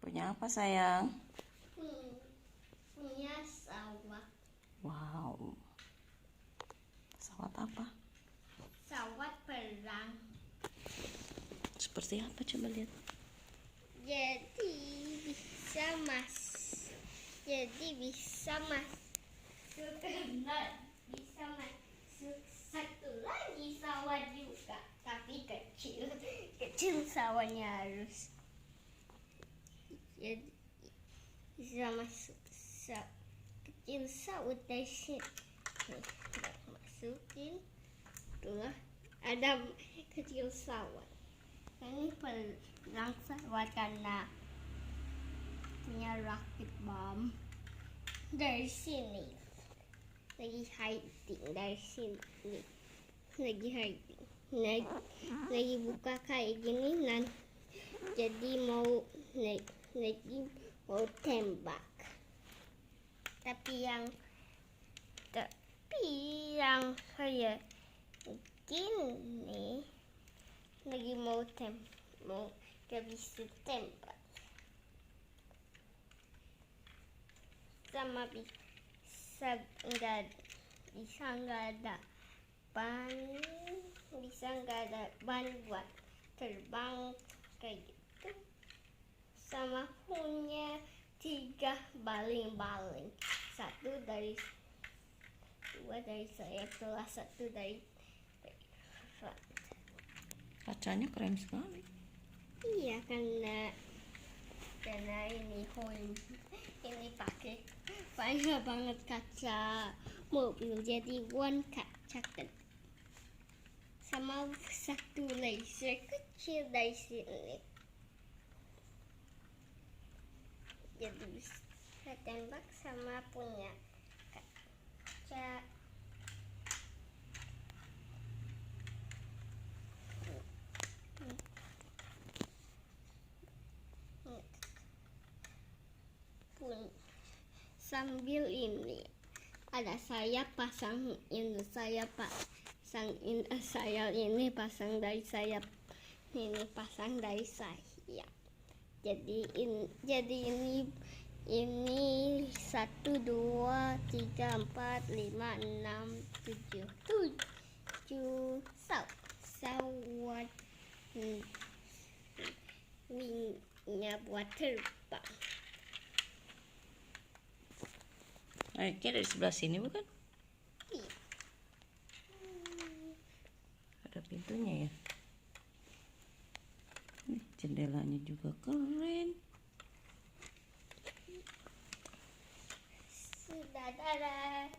Punya apa sayang? Punya pesawat. Wow. Pesawat apa? Pesawat perang. Seperti apa, coba lihat. Jadi bisa masuk bisa masuk satu lagi sawah juga, tapi kecil sawahnya harus. Jadi bisa masuk kecil sawah dari sini. Masukin, itulah ada kecil sawah. Ini perang sawah karena punya rakit bom dari sini. Lagi hiding dari sini. Lagi hiding. Lagi buka kayak gini, jadi mau tembak. Tapi yang kayak gini lagi mau gak bisa tembak. Sama bisa nggak ada ban, buat terbang kayak gitu. Sama punya 3 baling-baling, 2 dari sayap, 1 dari Kacanya keren sekali. iya, karena ini pakai banyak banget kaca mobil, jadi one kaca kan. Sama 1 laser kecil dari sini, jadi bisa tembak sama punya kaca. Sambil ini ada sayap, pasangin sayap ini pasang dari sayap, ini pasang dari sayap. Jadi ini 1, 2, 3, 4, 5, 6, 7 sawat wingnya buat terbang. Naiknya dari sebelah sini bukan? Iya. Ada pintunya ya. Nih, jendelanya juga keren. Sudah, dadah.